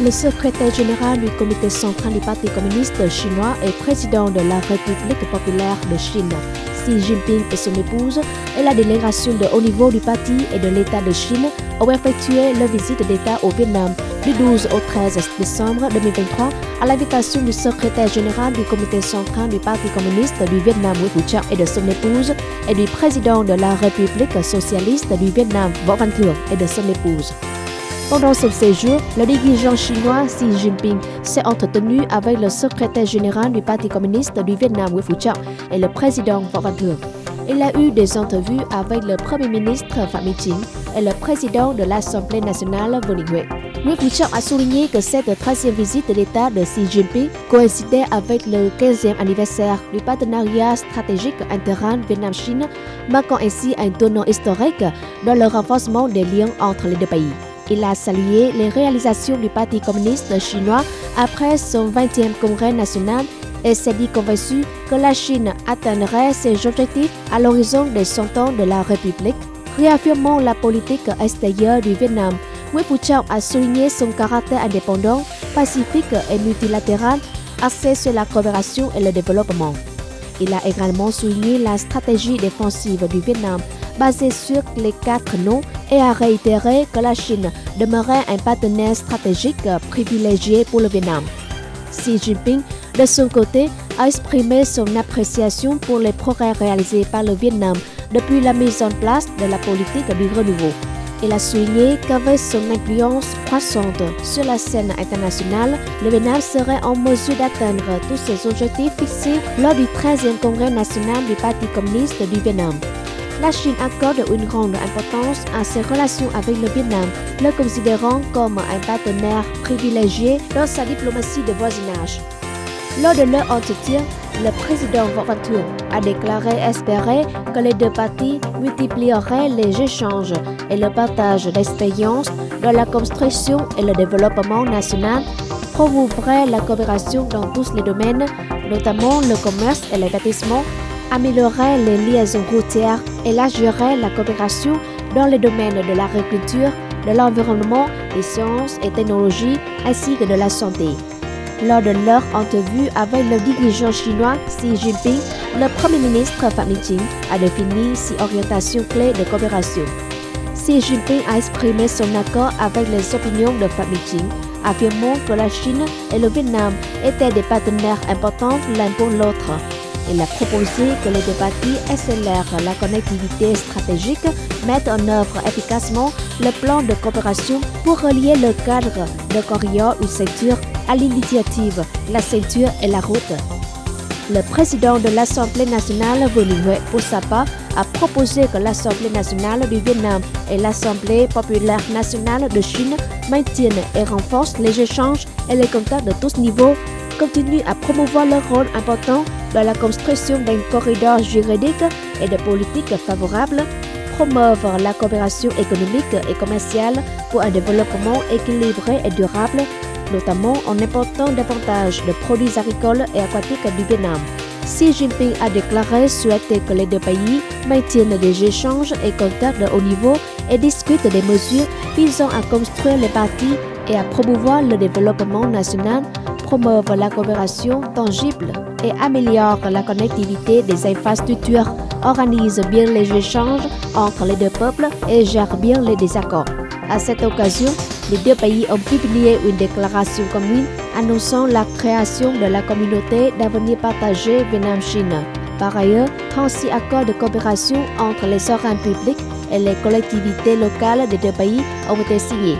Le secrétaire général du comité central du Parti communiste chinois et président de la République populaire de Chine, Xi Jinping et son épouse, et la délégation de haut niveau du parti et de l'État de Chine ont effectué leur visite d'État au Vietnam du 12 au 13 décembre 2023 à l'invitation du secrétaire général du comité central du Parti communiste du Vietnam, Nguyễn Phú Trọng, et de son épouse, et du président de la République socialiste du Vietnam, Võ Văn Thưởng, et de son épouse. Pendant ce séjour, le dirigeant chinois Xi Jinping s'est entretenu avec le secrétaire général du Parti communiste du Vietnam, Nguyễn Phú Trọng, et le président Võ Văn Thưởng. Il a eu des entrevues avec le premier ministre Phạm Minh Chính et le président de l'Assemblée nationale Vương Đình Huệ. Nguyễn Phú Trọng a souligné que cette 13e visite d'État de Xi Jinping coïncidait avec le 15e anniversaire du partenariat stratégique intégral Vietnam-Chine, marquant ainsi un tournant historique dans le renforcement des liens entre les deux pays. Il a salué les réalisations du Parti communiste chinois après son 20e congrès national et s'est dit convaincu que la Chine atteindrait ses objectifs à l'horizon des 100 ans de la République. Réaffirmant la politique extérieure du Vietnam, Nguyễn Phú Trọng a souligné son caractère indépendant, pacifique et multilatéral, axé sur la coopération et le développement. Il a également souligné la stratégie défensive du Vietnam basée sur les 4 noms et a réitéré que la Chine demeurait un partenaire stratégique privilégié pour le Vietnam. Xi Jinping, de son côté, a exprimé son appréciation pour les progrès réalisés par le Vietnam depuis la mise en place de la politique du renouveau. Il a souligné qu'avec son influence croissante sur la scène internationale, le Vietnam serait en mesure d'atteindre tous ses objectifs fixés lors du 13e congrès national du Parti communiste du Vietnam. La Chine accorde une grande importance à ses relations avec le Vietnam, le considérant comme un partenaire privilégié dans sa diplomatie de voisinage. Lors de leur entretien, le président Võ Văn Thưởng a déclaré espérer que les deux parties multiplieraient les échanges et le partage d'expériences dans la construction et le développement national, promouvraient la coopération dans tous les domaines, notamment le commerce et l'investissement, améliorerait les liaisons routières, élargirait la coopération dans les domaines de l'agriculture, de l'environnement, des sciences et technologies, ainsi que de la santé. Lors de leur entrevue avec le dirigeant chinois Xi Jinping, le premier ministre Phạm Minh Chính a défini 6 orientations clés de coopération. Xi Jinping a exprimé son accord avec les opinions de Phạm Minh Chính, affirmant que la Chine et le Vietnam étaient des partenaires importants l'un pour l'autre. Il a proposé que les deux parties accélèrent la connectivité stratégique, mettent en œuvre efficacement le plan de coopération pour relier le cadre de corridor une ceinture à l'initiative, la ceinture et la route. Le président de l'Assemblée nationale, Vương Đình Huệ, pour sa part, a proposé que l'Assemblée nationale du Vietnam et l'Assemblée populaire nationale de Chine maintiennent et renforcent les échanges et les contacts de tous niveaux, continuent à promouvoir leur rôle important dans la construction d'un corridor juridique et de politiques favorables, promeuvent la coopération économique et commerciale pour un développement équilibré et durable, notamment en important davantage de produits agricoles et aquatiques du Vietnam. Xi Jinping a déclaré souhaiter que les deux pays maintiennent des échanges et contacts de haut niveau et discutent des mesures visant à construire les parties et à promouvoir le développement national, promeuvent la coopération tangible et améliorent la connectivité des infrastructures, organisent bien les échanges entre les deux peuples et gèrent bien les désaccords. À cette occasion, les deux pays ont publié une déclaration commune annonçant la création de la communauté d'avenir partagé Vietnam-Chine. Par ailleurs, 36 accords de coopération entre les organes publics et les collectivités locales des deux pays ont été signés.